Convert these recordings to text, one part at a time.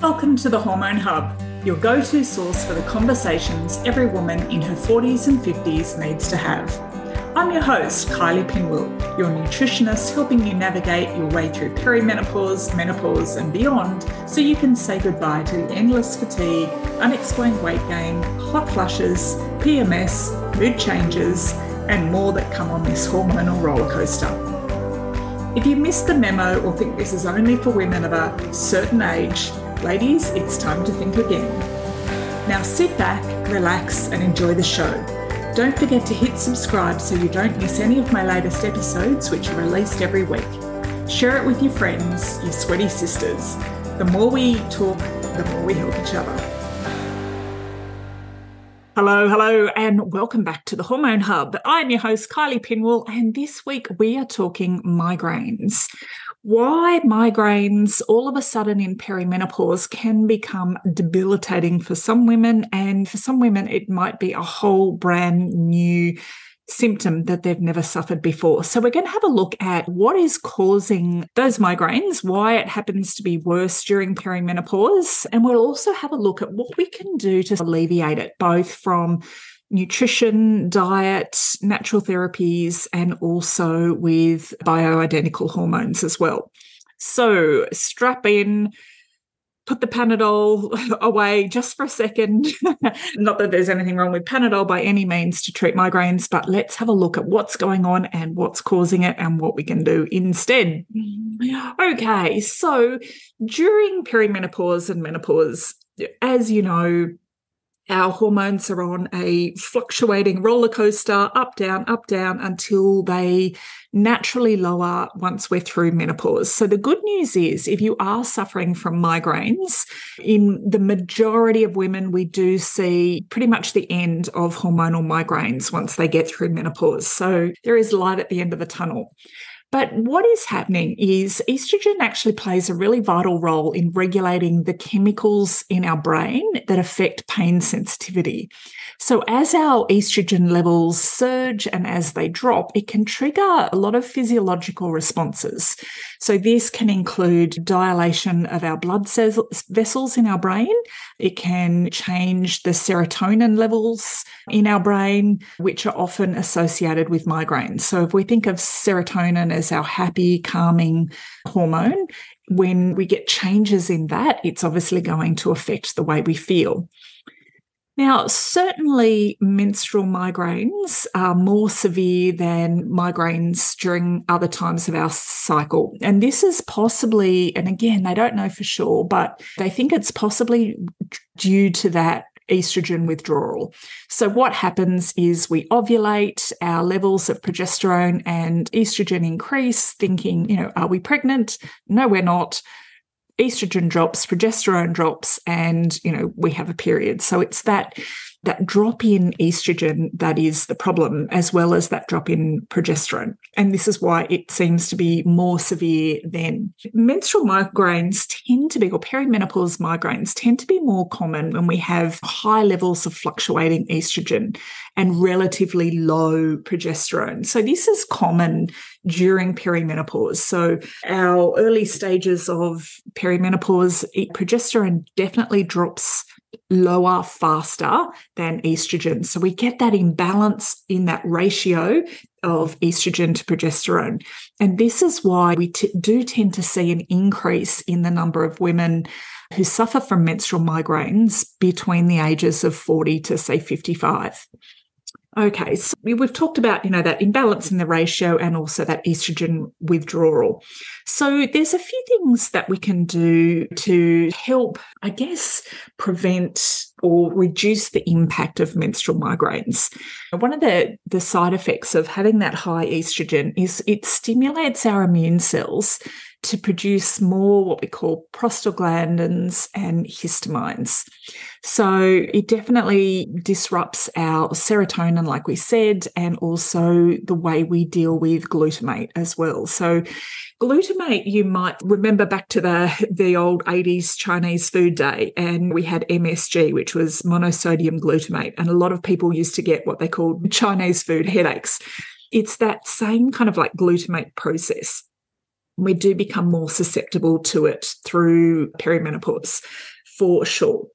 Welcome to the Hormone Hub, your go-to source for the conversations every woman in her 40s and 50s needs to have. I'm your host, Kylie Pinwell, your nutritionist helping you navigate your way through perimenopause, menopause and beyond so you can say goodbye to endless fatigue, unexplained weight gain, hot flushes, PMS, mood changes and more that come on this hormonal rollercoaster. If you missed the memo or think this is only for women of a certain age, ladies, it's time to think again. Now sit back, relax, and enjoy the show. Don't forget to hit subscribe so you don't miss any of my latest episodes, which are released every week. Share it with your friends, your sweaty sisters. The more we talk, the more we help each other. Hello, and welcome back to the Hormone Hub. I'm your host, Kylie Pinwell, and this week we are talking migraines. Why migraines all of a sudden in perimenopause can become debilitating for some women, and for some women it might be a whole brand new symptom that they've never suffered before. So we're going to have a look at what is causing those migraines, why it happens to be worse during perimenopause, and we'll also have a look at what we can do to alleviate it, both from nutrition, diet, natural therapies, and also with bioidentical hormones as well. So strap in, put the Panadol away just for a second. Not that there's anything wrong with Panadol by any means to treat migraines, but let's have a look at what's going on and what's causing it and what we can do instead. Okay, so during perimenopause and menopause, as you know, our hormones are on a fluctuating roller coaster, up, down, until they naturally lower once we're through menopause. So the good news is if you are suffering from migraines, in the majority of women, we do see pretty much the end of hormonal migraines once they get through menopause. So there is light at the end of the tunnel. But what is happening is estrogen actually plays a really vital role in regulating the chemicals in our brain that affect pain sensitivity. So as our estrogen levels surge and as they drop, it can trigger a lot of physiological responses. So this can include dilation of our blood vessels in our brain. It can change the serotonin levels in our brain, which are often associated with migraines. So if we think of serotonin as our happy, calming hormone, when we get changes in that, it's obviously going to affect the way we feel. Now, certainly menstrual migraines are more severe than migraines during other times of our cycle. And this is possibly, and again, they don't know for sure, but they think it's possibly due to that estrogen withdrawal. So what happens is we ovulate, our levels of progesterone and estrogen increase, thinking, are we pregnant? No, we're not. Estrogen drops, progesterone drops, and, we have a period. So it's that drop in estrogen that is the problem, as well as that drop in progesterone. And this is why it seems to be more severe then. Menstrual migraines tend to be, or perimenopause migraines tend to be more common when we have high levels of fluctuating estrogen and relatively low progesterone. So this is common during perimenopause. So our early stages of perimenopause, progesterone definitely drops lower faster than estrogen. So we get that imbalance in that ratio of estrogen to progesterone. And this is why we do tend to see an increase in the number of women who suffer from menstrual migraines between the ages of 40 to, say, 55. Okay, so we've talked about, that imbalance in the ratio and also that estrogen withdrawal. So there's a few things that we can do to help, prevent or reduce the impact of menstrual migraines. One of the side effects of having that high estrogen is it stimulates our immune cells to produce more what we call prostaglandins and histamines. So it definitely disrupts our serotonin, like we said, and also the way we deal with glutamate as well. So glutamate, you might remember back to the old 80s Chinese food day, and we had MSG, which was monosodium glutamate, and a lot of people used to get what they called Chinese food headaches. It's that same kind of like glutamate process. We do become more susceptible to it through perimenopause. for sure.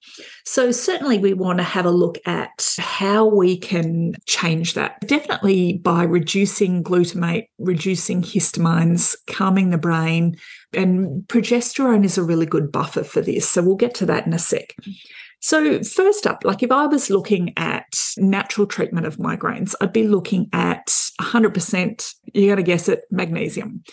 So certainly we want to have a look at how we can change that. Definitely by reducing glutamate, reducing histamines, calming the brain, and progesterone is a really good buffer for this. So we'll get to that in a sec. So first up, like if I was looking at natural treatment of migraines, I'd be looking at 100%, you're going to guess it, magnesium.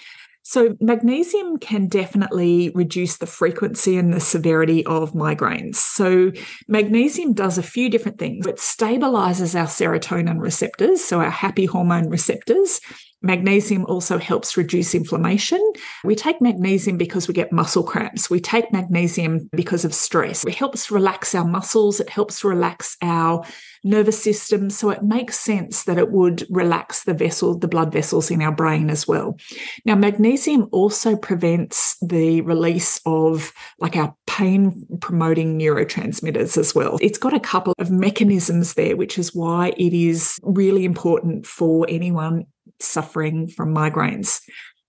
So magnesium can definitely reduce the frequency and the severity of migraines. So magnesium does a few different things. It stabilizes our serotonin receptors, so our happy hormone receptors. Magnesium also helps reduce inflammation. We take magnesium because we get muscle cramps. We take magnesium because of stress. It helps relax our muscles. It helps relax our nervous system. So it makes sense that it would relax the blood vessels in our brain as well. Now, magnesium also prevents the release of like our pain-promoting neurotransmitters as well. It's got a couple of mechanisms there, which is why it is really important for anyone suffering from migraines.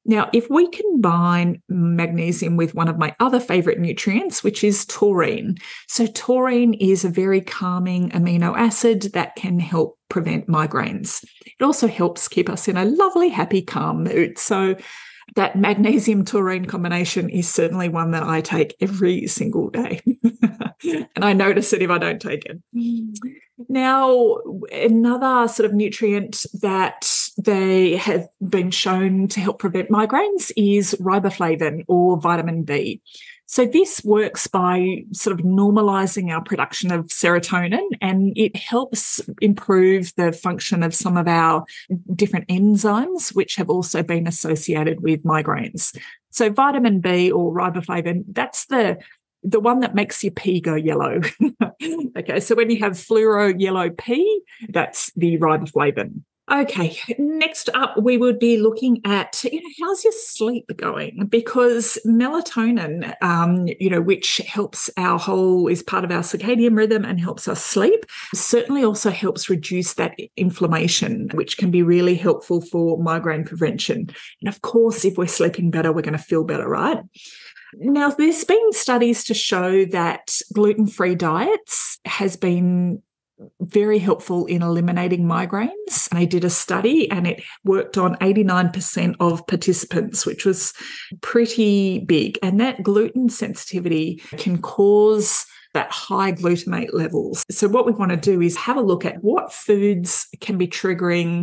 Now, if we combine magnesium with one of my other favorite nutrients, which is taurine. So taurine is a very calming amino acid that can help prevent migraines. It also helps keep us in a lovely, happy, calm mood. So that magnesium-taurine combination is certainly one that I take every single day. And I notice it if I don't take it. Now, another sort of nutrient that they have been shown to help prevent migraines is riboflavin or vitamin B. So this works by sort of normalizing our production of serotonin, and it helps improve the function of some of our different enzymes, which have also been associated with migraines. So vitamin B or riboflavin, that's the one that makes your pee go yellow. Okay, so when you have fluoro yellow pee, that's the riboflavin. Okay, next up, we would be looking at, how's your sleep going? Because melatonin, which helps is part of our circadian rhythm and helps us sleep, certainly also helps reduce that inflammation, which can be really helpful for migraine prevention. And of course, if we're sleeping better, we're going to feel better, right? Now, there's been studies to show that gluten-free diets has been very helpful in eliminating migraines. They did a study and it worked on 89% of participants, which was pretty big. And that gluten sensitivity can cause that high glutamate levels. So what we want to do is have a look at what foods contain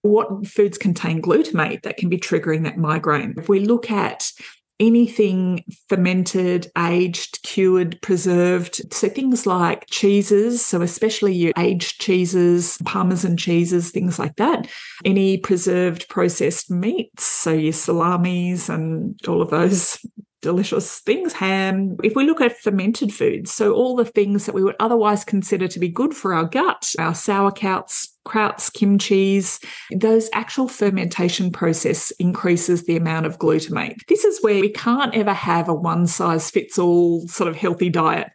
glutamate that can be triggering that migraine. If we look at anything fermented, aged, cured, preserved, so things like cheeses, so especially your aged cheeses, Parmesan cheeses, things like that. Any preserved processed meats, so your salamis and all of those delicious things, ham. If we look at fermented foods, so all the things that we would otherwise consider to be good for our gut, our sauerkrauts, kimchis, those actual fermentation process increases the amount of glutamate. This is where we can't ever have a one-size-fits-all sort of healthy diet,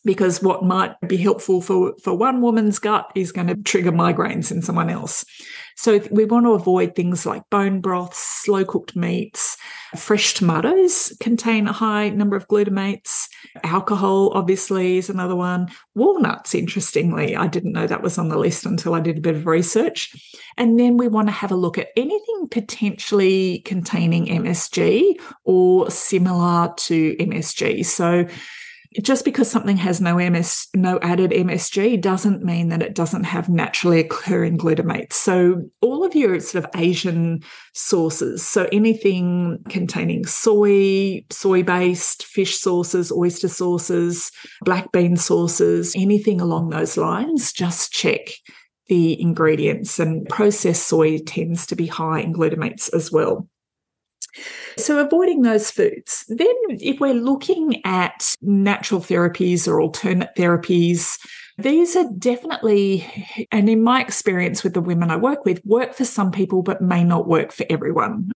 because what might be helpful for one woman's gut is going to trigger migraines in someone else. So we want to avoid things like bone broths, slow-cooked meats. Fresh tomatoes contain a high number of glutamates. Alcohol, obviously, is another one. Walnuts, interestingly, I didn't know that was on the list until I did a bit of research. And then we want to have a look at anything potentially containing MSG or similar to MSG. So just because something has no added MSG doesn't mean that it doesn't have naturally occurring glutamate. So all of your sort of Asian sources, so anything containing soy-based fish sources, oyster sources, black bean sources, anything along those lines, just check the ingredients. And processed soy tends to be high in glutamates as well. So avoiding those foods. Then if we're looking at natural therapies or alternate therapies, these are definitely, and in my experience with the women I work with, work for some people but may not work for everyone.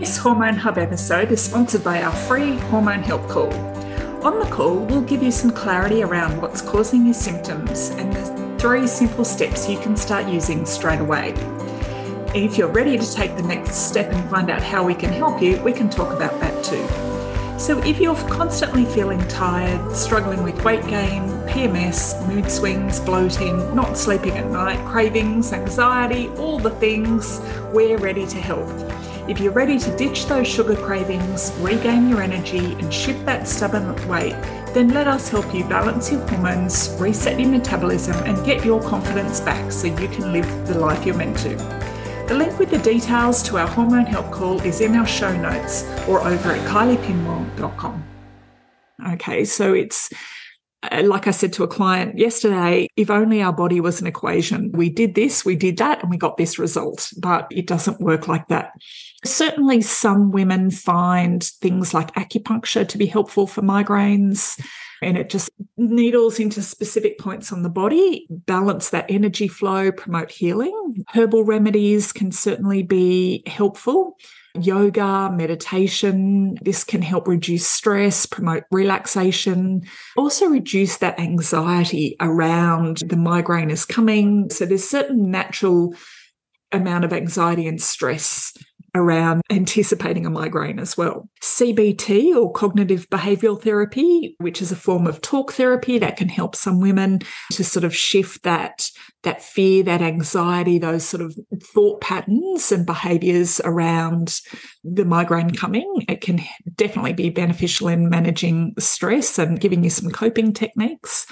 This Hormone Hub episode is sponsored by our free Hormone Help call. On the call, we'll give you some clarity around what's causing your symptoms and the 3 simple steps you can start using straight away. If you're ready to take the next step and find out how we can help you, we can talk about that too. So if you're constantly feeling tired, struggling with weight gain, PMS, mood swings, bloating, not sleeping at night, cravings, anxiety, all the things, we're ready to help. If you're ready to ditch those sugar cravings, regain your energy and shift that stubborn weight, then let us help you balance your hormones, reset your metabolism and get your confidence back so you can live the life you're meant to. The link with the details to our hormone help call is in our show notes or over at kyliepinwell.com. Okay, so it's like I said to a client yesterday, if only our body was an equation. We did this, we did that, and we got this result, but it doesn't work like that. Certainly some women find things like acupuncture to be helpful for migraines, and it just needles into specific points on the body, balance that energy flow, promote healing. Herbal remedies can certainly be helpful. Yoga, meditation, this can help reduce stress, promote relaxation, also reduce that anxiety around the migraine is coming. So there's certain natural amount of anxiety and stress around anticipating a migraine as well. CBT, or cognitive behavioral therapy, which is a form of talk therapy that can help some women to sort of shift that fear, that anxiety, those sort of thought patterns and behaviors around the migraine coming. It can definitely be beneficial in managing stress and giving you some coping techniques.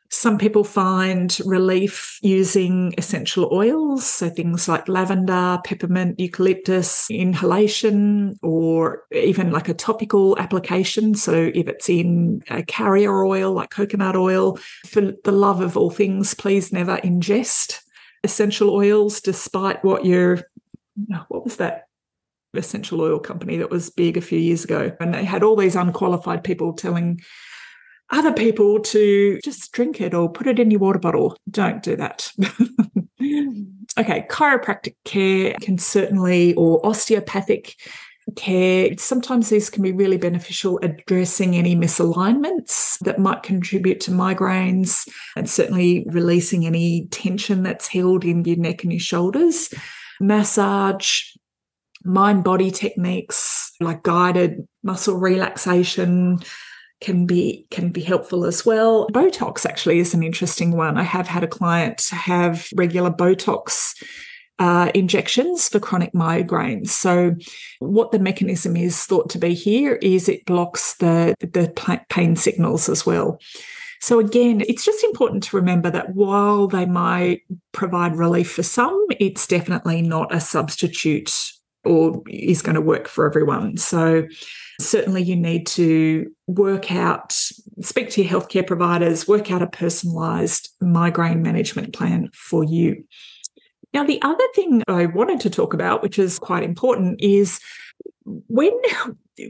Some people find relief using essential oils, so things like lavender, peppermint, eucalyptus, inhalation, or even like a topical application. So if it's in a carrier oil like coconut oil, for the love of all things, please never ingest essential oils, despite what was that essential oil company that was big a few years ago? And they had all these unqualified people telling other people to just drink it or put it in your water bottle. Don't do that. Okay, chiropractic care can certainly, or osteopathic care, sometimes these can be really beneficial addressing any misalignments that might contribute to migraines and certainly releasing any tension that's held in your neck and your shoulders. Massage, mind-body techniques like guided muscle relaxation can be helpful as well. Botox actually is an interesting one. I have had a client have regular Botox injections for chronic migraines. So what the mechanism is thought to be here is it blocks the pain signals as well. So again, it's just important to remember that while they might provide relief for some, it's definitely not a substitute or is going to work for everyone. So certainly you need to speak to your healthcare providers, work out a personalised migraine management plan for you. Now, the other thing I wanted to talk about, which is quite important, is when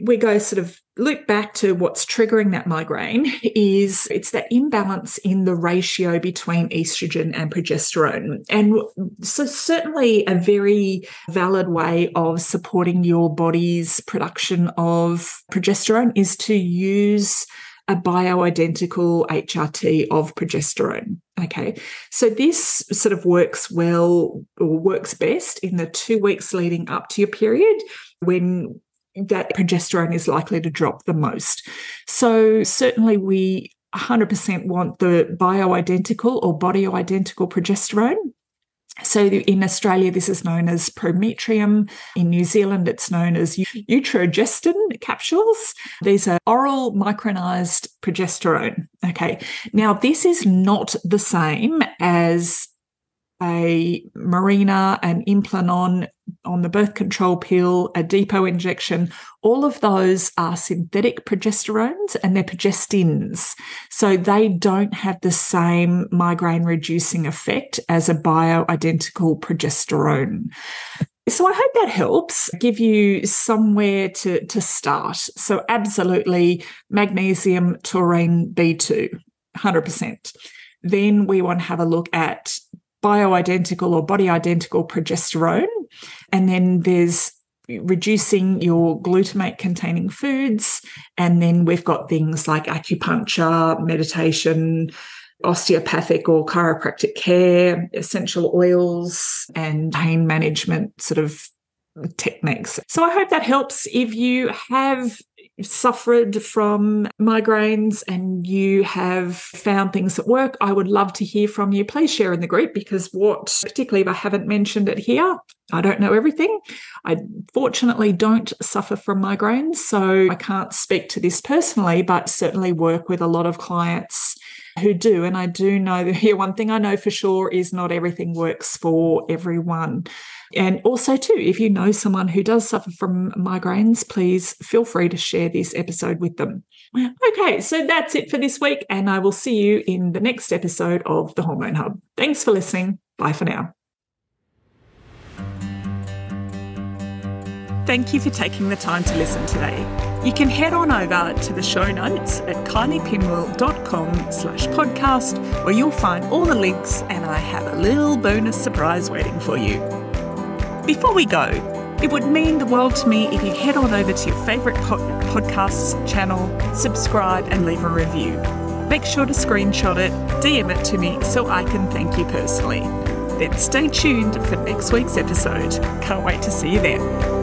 we go sort of loop back to what's triggering that migraine, it's that imbalance in the ratio between estrogen and progesterone. And so certainly a very valid way of supporting your body's production of progesterone is to use a bioidentical HRT of progesterone. Okay, so this sort of works well or works best in the 2 weeks leading up to your period when that progesterone is likely to drop the most. So certainly we 100% want the bioidentical or body-identical progesterone. So in Australia, this is known as Prometrium. In New Zealand, it's known as Estrogen capsules. These are oral micronized progesterone. Okay. Now, this is not the same as a Mirena, an Implanon on the birth control pill, a depot injection. All of those are synthetic progesterones and they're progestins. So they don't have the same migraine reducing effect as a bioidentical progesterone. So I hope that helps give you somewhere to start. So absolutely magnesium, taurine, B2, 100%. Then we want to have a look at bioidentical or body-identical progesterone. And then there's reducing your glutamate-containing foods. And then we've got things like acupuncture, meditation, osteopathic or chiropractic care, essential oils, and pain management sort of techniques. So I hope that helps. If you have suffered from migraines and you have found things that work, I would love to hear from you. Please share in the group, because particularly if I haven't mentioned it here, I don't know everything. I fortunately don't suffer from migraines, so I can't speak to this personally, but certainly work with a lot of clients who do. And I do know that here, one thing I know for sure is not everything works for everyone. And also too, if you know someone who does suffer from migraines, please feel free to share this episode with them. Okay, so that's it for this week, and I will see you in the next episode of the Hormone Hub. Thanks for listening. Bye for now. Thank you for taking the time to listen today. You can head on over to the show notes at kyliepinwell.com/podcast, where you'll find all the links, and I have a little bonus surprise waiting for you. Before we go, it would mean the world to me if you head on over to your favourite podcasts channel, subscribe and leave a review. Make sure to screenshot it, DM it to me so I can thank you personally. Then stay tuned for next week's episode. Can't wait to see you then.